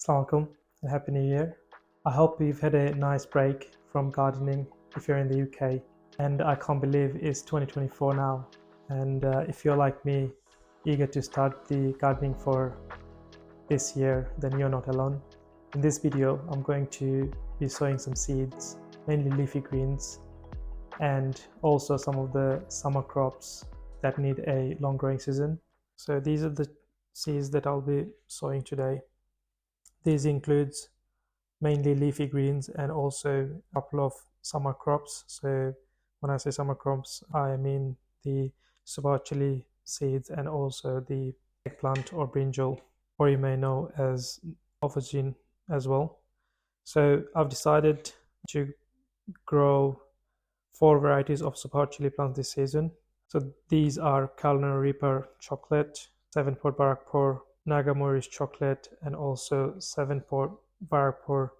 Assalamu alaikum and Happy New Year. I hope you've had a nice break from gardening if you're in the UK. And I can't believe it's 2024 now. And if you're like me, eager to start the gardening for this year, then you're not alone. In this video, I'm going to be sowing some seeds, mainly leafy greens, and also some of the summer crops that need a long growing season. So these are the seeds that I'll be sowing today. These includes mainly leafy greens and also a couple of summer crops. So when I say summer crops, I mean the chili seeds and also the eggplant or brinjal, or you may know as aubergine as well. So I've decided to grow 4 varieties of chili plants this season. So these are Carolina Reaper chocolate, 7-pot Barakpur, Naga Maurice chocolate, and also 7-pot Barakpur,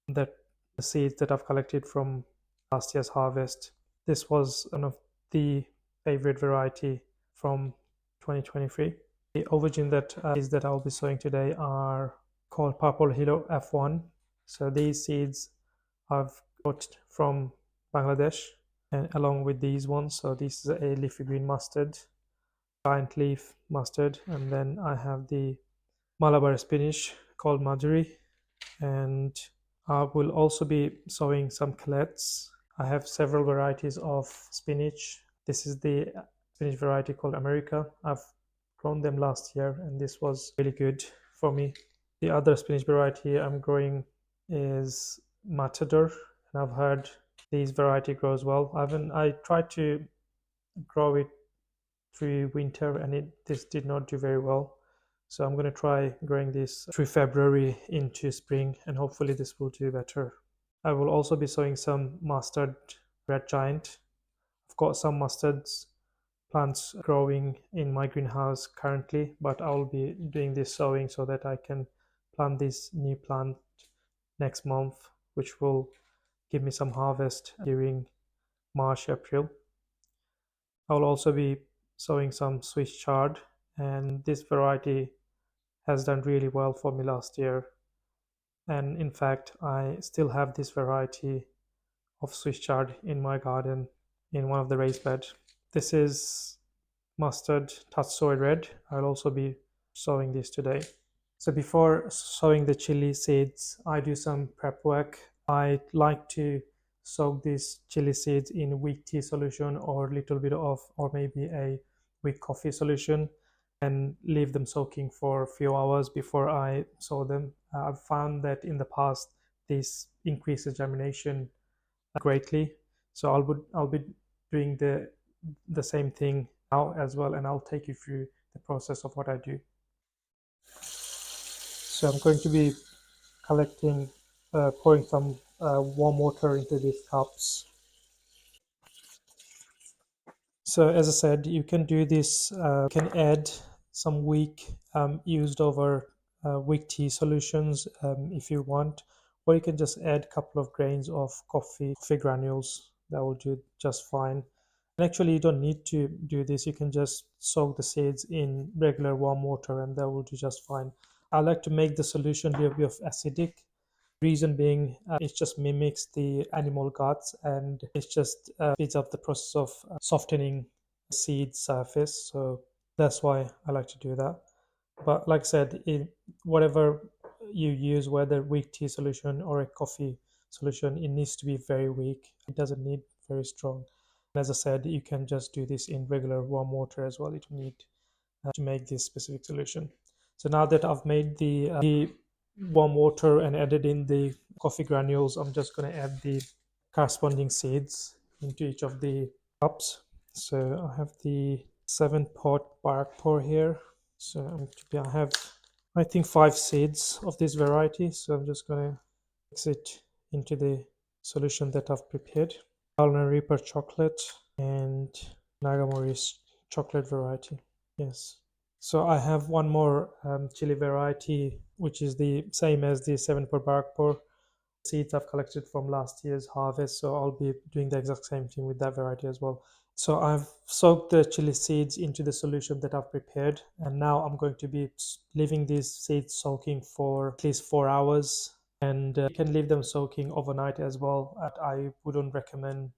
that the seeds that I've collected from last year's harvest. This was one of the favorite variety from 2023. The aubergine that I'll be sowing today are called Purple Hero F1. So these seeds I've got from Bangladesh, and along with these ones. So this is a leafy green mustard, giant leaf mustard, and then I have the Malabar spinach called Madhuri, and I will also be sowing some collets. I have several varieties of spinach. This is the spinach variety called America. I've grown them last year and this was really good for me. The other spinach variety I'm growing is Matador, and I've heard this variety grows well. I tried to grow it through winter and this did not do very well. So I'm going to try growing this through February into spring and hopefully this will do better. I will also be sowing some mustard red giant. I've got some mustards plants growing in my greenhouse currently, but I'll be doing this sowing so that I can plant this new plant next month, which will give me some harvest during March, April. I'll also be sowing some Swiss chard, and this variety has done really well for me last year. And in fact, I still have this variety of Swiss chard in my garden in one of the raised beds. This is mustard touch soy red. I'll also be sowing this today. So before sowing the chili seeds, I do some prep work. I like to soak these chili seeds in weak tea solution or a little bit of, or maybe a weak coffee solution, and leave them soaking for a few hours before I sow them. I've found that in the past this increases germination greatly. So I'll be doing the same thing now as well, and I'll take you through the process of what I do. So I'm going to be pouring some warm water into these cups. So as I said, you can do this, you can add some weak used over weak tea solutions if you want, or you can just add a couple of grains of coffee granules. That will do just fine. And actually you don't need to do this. You can just soak the seeds in regular warm water and that will do just fine. I like to make the solution a bit of acidic. Reason being, it just mimics the animal guts and it just speeds up the process of softening the seed surface. So that's why I like to do that. But like I said, whatever you use, whether weak tea solution or a coffee solution, it needs to be very weak. It doesn't need very strong. And as I said, you can just do this in regular warm water as well. You don't need to make this specific solution. So now that I've made the warm water and added in the coffee granules, I'm just going to add the corresponding seeds into each of the cups. So I have the 7-pot Barakpur here. So I have, I think, 5 seeds of this variety. So I'm just going to mix it into the solution that I've prepared. Carolina Reaper chocolate and Naga Maurice chocolate variety. Yes. So I have one more chili variety, which is the same as the 7-pot Barakpur seeds I've collected from last year's harvest. So I'll be doing the exact same thing with that variety as well. So I've soaked the chili seeds into the solution that I've prepared, and now I'm going to be leaving these seeds soaking for at least 4 hours. And you can leave them soaking overnight as well. I wouldn't recommend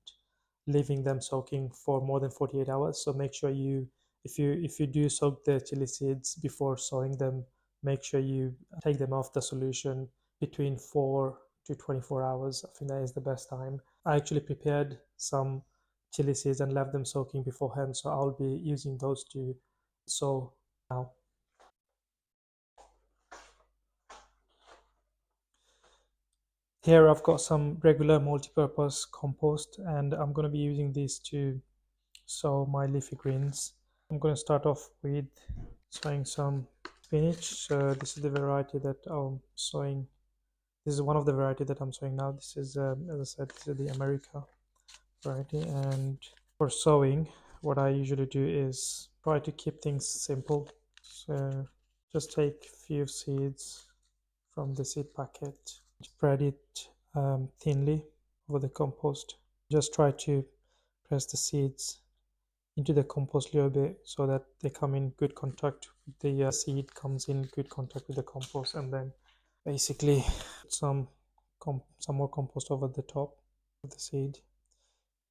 leaving them soaking for more than 48 hours. So make sure if you do soak the chili seeds before sowing them, make sure you take them off the solution between 4 to 24 hours. I think that is the best time. I actually prepared some chili seeds and left them soaking beforehand, so I'll be using those to sow now. Here I've got some regular multi-purpose compost, and I'm going to be using these to sow my leafy greens. I'm going to start off with sowing some spinach. So this is the variety that I'm sowing. This is one of the variety that I'm sowing now. This is, as I said, this is the America variety. And for sowing, what I usually do is try to keep things simple. So just take a few seeds from the seed packet, spread it thinly over the compost. Just try to press the seeds into the compost a little bit so that they come in good contact with the seed comes in good contact with the compost, and then basically put some more compost over the top of the seed.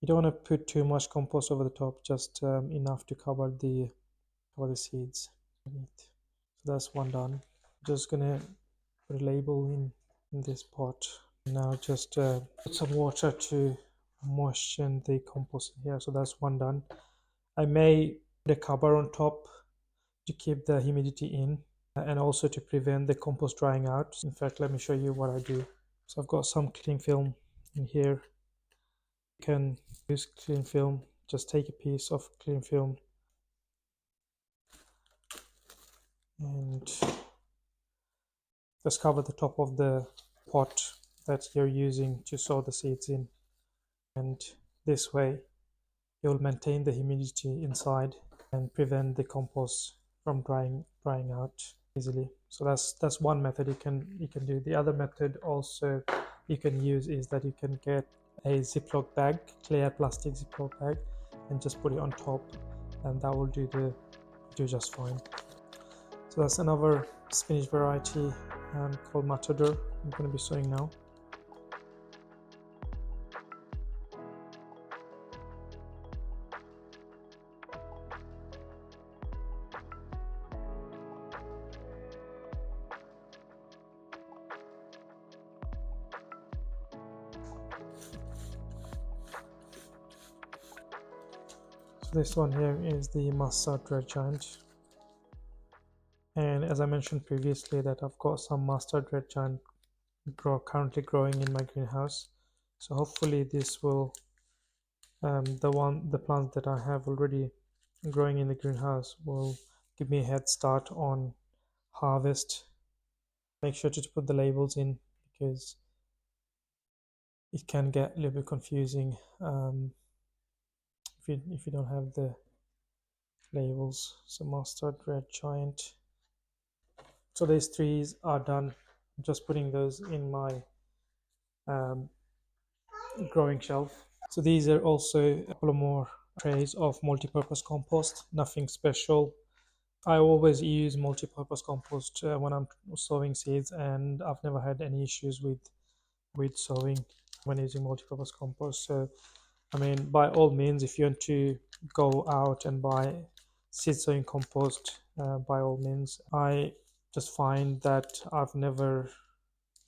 You don't want to put too much compost over the top, just enough to cover the seeds. So that's one done. Just gonna put a label in this pot. Now just put some water to moisten the compost in here. So that's one done. I may put a cover on top to keep the humidity in and also to prevent the compost drying out. In fact, let me show you what I do. So I've got some cling film in here. You can use cling film. Just take a piece of cling film and just cover the top of the pot that you're using to sow the seeds in, and this way you'll maintain the humidity inside and prevent the compost from drying out easily. So that's one method you can do. The other method also you can use is that you can get a Ziploc bag, clear plastic Ziploc bag, and just put it on top, and that will do just fine. So that's another spinach variety called Matador. I'm going to be sowing now. So this one here is the mustard red giant. And as I mentioned previously that I've got some mustard red giant currently growing in my greenhouse. So hopefully this will, the plants that I have already growing in the greenhouse will give me a head start on harvest. Make sure to put the labels in because it can get a little bit confusing if you don't have the labels. So mustard red giant. So these trees are done. I'm just putting those in my growing shelf. So these are also a couple of more trays of multi-purpose compost. Nothing special. I always use multi-purpose compost when I'm sowing seeds, and I've never had any issues with sowing when using multi-purpose compost. So I mean, by all means, if you want to go out and buy seed sowing compost, by all means. I just find that I've never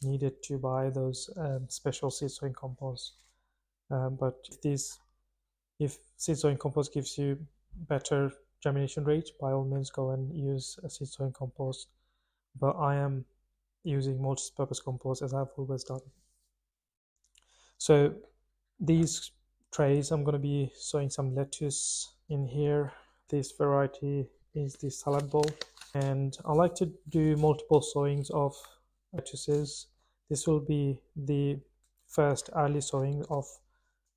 needed to buy those special seed sowing compost. But if seed sowing compost gives you better germination rate, by all means go and use a seed sowing compost. But I am using multi-purpose compost as I've always done. So these trays, I'm going to be sowing some lettuce in here. This variety is the salad bowl, and I like to do multiple sowings of lettuces. This will be the first early sowing of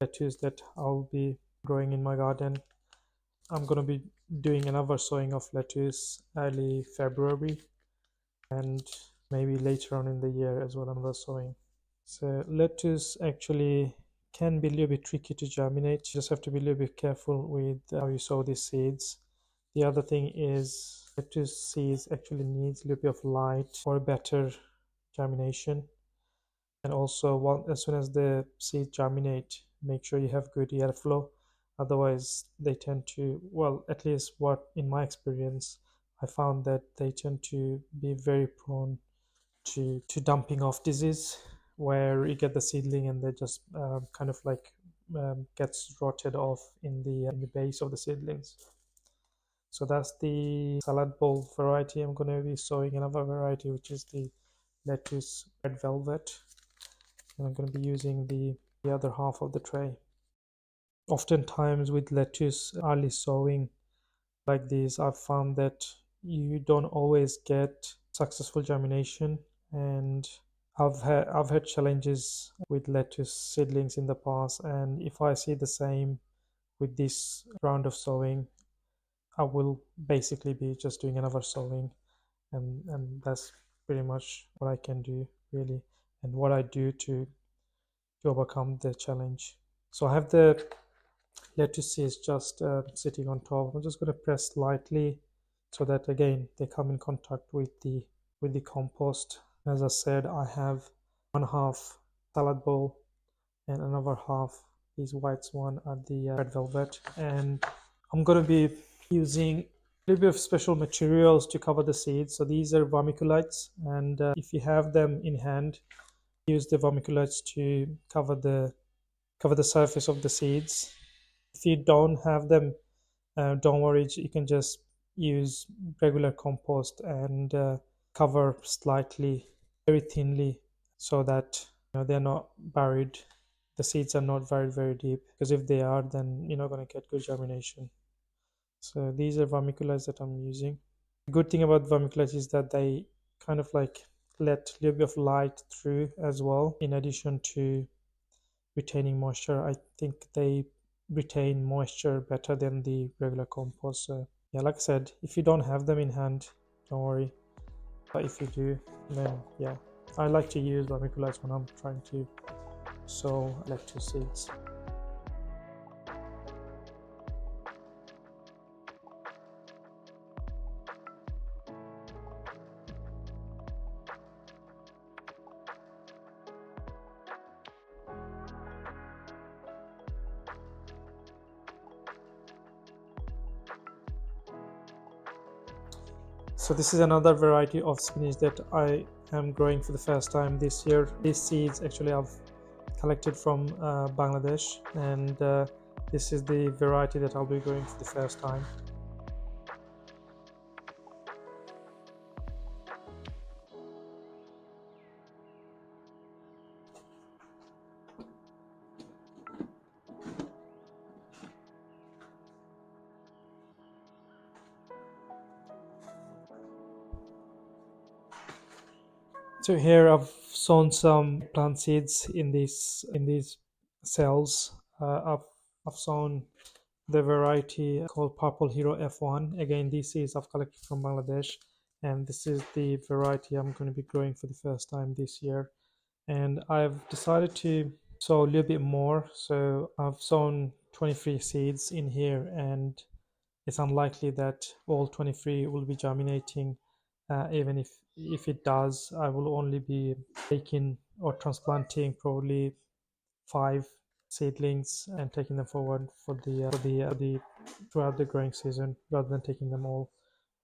lettuce that I'll be growing in my garden. I'm going to be doing another sowing of lettuce early February, and maybe later on in the year as well another sowing. So lettuce actually can be a little bit tricky to germinate. You just have to be a little bit careful with how you sow these seeds. The other thing is lettuce seeds actually needs a little bit of light for a better germination. And also, as soon as the seeds germinate, make sure you have good airflow. Otherwise, they tend to, well, at least what in my experience, I found that they tend to be very prone to dumping off disease, where you get the seedling and they just kind of like gets rotted off in the base of the seedlings. So that's the salad bowl variety. I'm going to be sowing another variety, which is the lettuce red velvet, and I'm going to be using the other half of the tray. Oftentimes with lettuce early sowing like this, I've found that you don't always get successful germination, and I've had challenges with lettuce seedlings in the past, and if I see the same with this round of sowing, I will basically be just doing another sowing, and that's pretty much what I can do really, and what I do to overcome the challenge. So I have the lettuce is just sitting on top. I'm just going to press lightly so that again they come in contact with the compost. As I said, I have one half salad bowl and another half these whites one are the red velvet, and I'm going to be using a little bit of special materials to cover the seeds. So these are vermiculites, and if you have them in hand, use the vermiculites to cover the surface of the seeds. If you don't have them, don't worry, you can just use regular compost and cover slightly, very thinly, so that they're not buried. The seeds are not very, very deep, because if they are, then you're not going to get good germination. So these are vermiculites that I'm using. The good thing about vermiculites is that they kind of like let a little bit of light through as well, in addition to retaining moisture. I think they retain moisture better than the regular compost. So yeah, like I said, if you don't have them in hand, don't worry. But if you do, then yeah, I like to use vermiculites when I'm trying to sow lettuce seeds. So this is another variety of spinach that I am growing for the first time this year. These seeds actually I've collected from Bangladesh, and this is the variety that I'll be growing for the first time. So here I've sown some plant seeds in these cells. I've sown the variety called Purple Hero F1. Again, these seeds I've collected from Bangladesh, and this is the variety I'm going to be growing for the first time this year. And I've decided to sow a little bit more. So I've sown 23 seeds in here, and it's unlikely that all 23 will be germinating. Even if it does, I will only be taking or transplanting probably 5 seedlings and taking them forward for the throughout the growing season, rather than taking them all.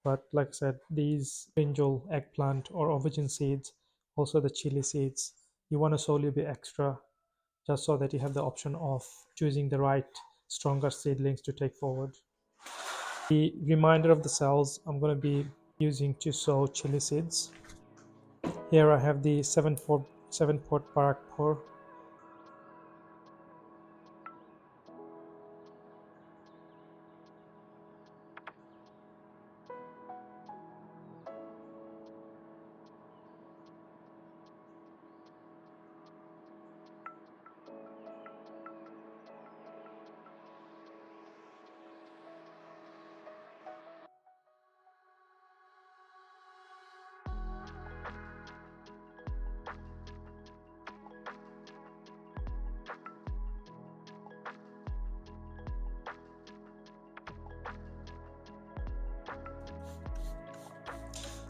But like I said, these brinjal, eggplant, or aubergine seeds, also the chili seeds, you want to sow a little bit extra, just so that you have the option of choosing the right stronger seedlings to take forward. The remainder of the cells I'm going to be using to sow chili seeds. Here I have the 7-pot Barakpur.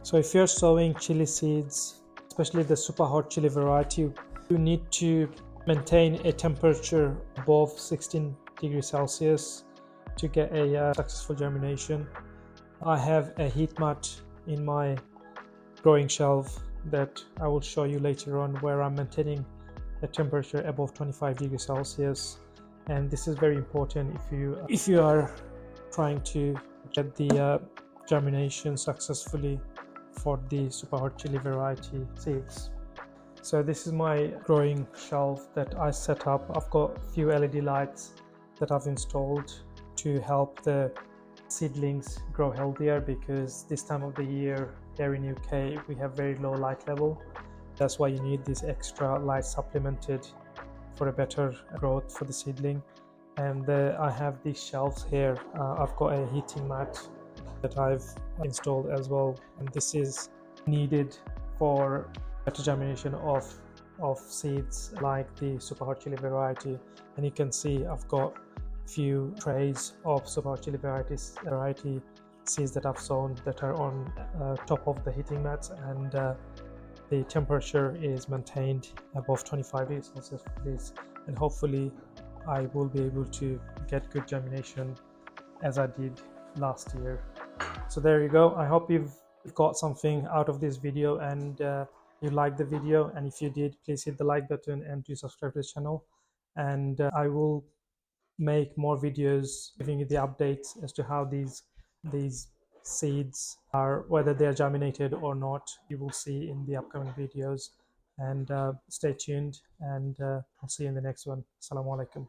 So if you're sowing chili seeds, especially the super hot chili variety, you need to maintain a temperature above 16 degrees Celsius to get a successful germination. I have a heat mat in my growing shelf that I will show you later on, where I'm maintaining a temperature above 25 degrees Celsius. And this is very important if you are trying to get the germination successfully for the super hot chili variety seeds. So this is my growing shelf that I set up. I've got a few LED lights that I've installed to help the seedlings grow healthier, because this time of the year here in UK we have very low light level. That's why you need this extra light supplemented for a better growth for the seedling. And I have these shelves here. I've got a heating mat that I've installed as well, and this is needed for better germination of seeds like the super hot chili variety. And you can see I've got a few trays of super hot chili variety seeds that I've sown that are on top of the heating mats, and the temperature is maintained above 25 degrees Celsius for this, and hopefully I will be able to get good germination as I did last year. So there you go. I hope you've got something out of this video, and you liked the video. And if you did, please hit the like button and do subscribe to the channel. And I will make more videos giving you the updates as to how these seeds are, whether they are germinated or not. You will see in the upcoming videos. And stay tuned, and I'll see you in the next one. Assalamu alaikum.